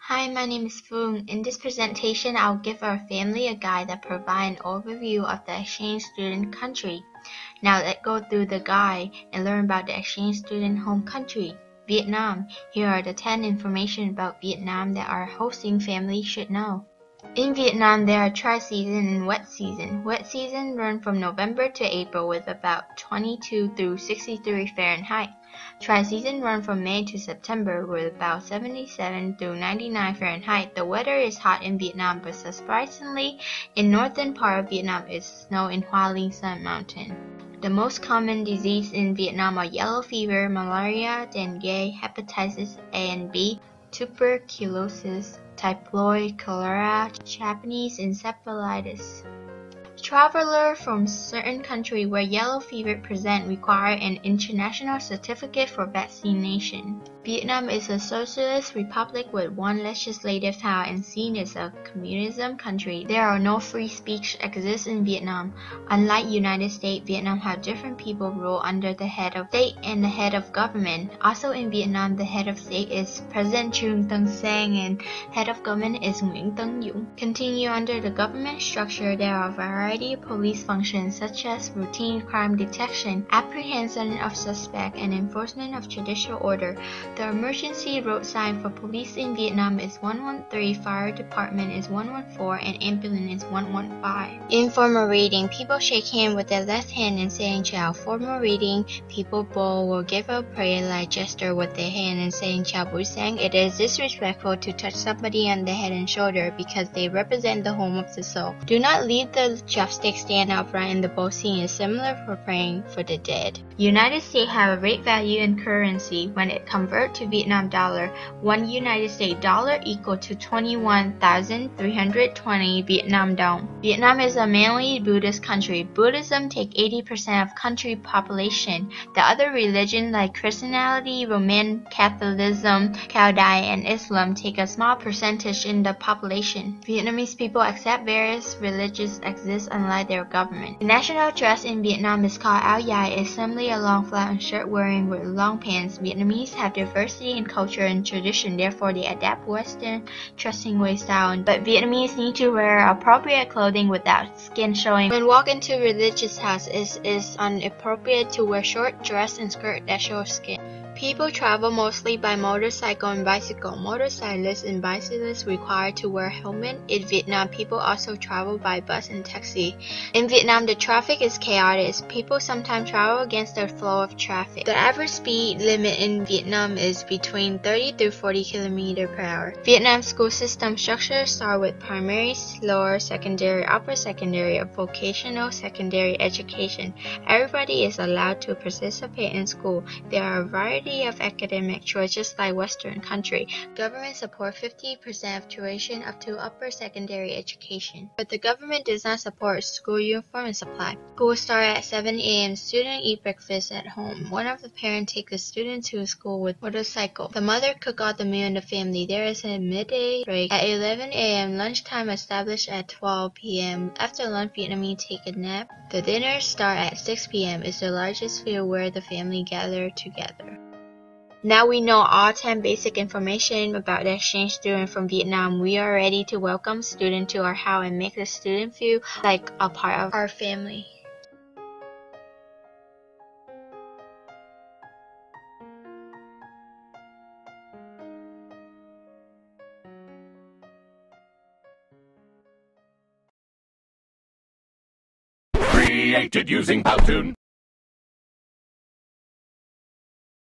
Hi, my name is Foong. In this presentation, I'll give our family a guide that provides an overview of the exchange student country. Now let's go through the guide and learn about the exchange student home country, Vietnam. Here are the 10 information about Vietnam that our hosting family should know. In Vietnam, there are dry season and wet season. Wet season runs from November to April with about 22 through 63 Fahrenheit. Dry season runs from May to September with about 77 through 99 Fahrenheit. The weather is hot in Vietnam, but surprisingly, in northern part of Vietnam is snow in Hoa Linh Sun Mountain. The most common disease in Vietnam are yellow fever, malaria, dengue, hepatitis A and B, tuberculosis, typhoid, cholera, Japanese encephalitis. Travelers from certain countries where yellow fever present require an international certificate for vaccination. Vietnam is a socialist republic with one legislative power and seen as a communism country. There are no free speech exists in Vietnam. Unlike United States, Vietnam have different people rule under the head of state and the head of government. Also in Vietnam, the head of state is President Trương Tân Sang and head of government is Nguyễn Tấn Dũng. Continue under the government structure, there are a variety of police functions such as routine crime detection, apprehension of suspect, and enforcement of judicial order. The emergency road sign for police in Vietnam is 113, fire department is 114, and ambulance is 115. In formal reading, people shake hands with their left hand and saying ciao. Formal reading, people bow or give a prayer-like gesture with their hand and saying ciao buổi sáng. It is disrespectful to touch somebody on the head and shoulder because they represent the home of the soul. Do not leave the chopstick stand upright, and the bow scene is similar for praying for the dead. United States have a rate value in currency. When it converts to Vietnam dollar, one United States dollar equal to 21,320 Vietnam dong. Vietnam is a mainly Buddhist country. Buddhism take 80% of country population. The other religions like Christianity, Roman Catholicism, Cao Dai, and Islam take a small percentage in the population. Vietnamese people accept various religions exist unlike their government. The national dress in Vietnam is called áo dài. It's simply a long flannel shirt wearing with long pants. Vietnamese have diversity in culture and tradition, therefore they adapt Western dressing way style, but Vietnamese need to wear appropriate clothing without skin showing. When walking to religious house, it is inappropriate to wear short dress and skirt that show skin. People travel mostly by motorcycle and bicycle. Motorcyclists and bicyclists required to wear helmet. In Vietnam, people also travel by bus and taxi. In Vietnam, the traffic is chaotic. People sometimes travel against the flow of traffic. The average speed limit in Vietnam is between 30 to 40 km per hour. Vietnam's school system structure starts with primary, lower secondary, upper secondary, and vocational secondary education. Everybody is allowed to participate in school. There are a variety of academic choices like Western country. Government support 50% of tuition up to upper secondary education. But the government does not support school uniform and supply. School starts at 7 a.m. Students eat breakfast at home. One of the parents takes the student to school with motorcycle. The mother cooks all the meal in the family. There is a midday break at 11 a.m. Lunchtime established at 12 p.m. After lunch, Vietnamese take a nap. The dinner starts at 6 p.m. It's the largest field where the family gather together. Now we know all 10 basic information about the exchange student from Vietnam. We are ready to welcome students to our house and make the student feel like a part of our family. Created using Powtoon.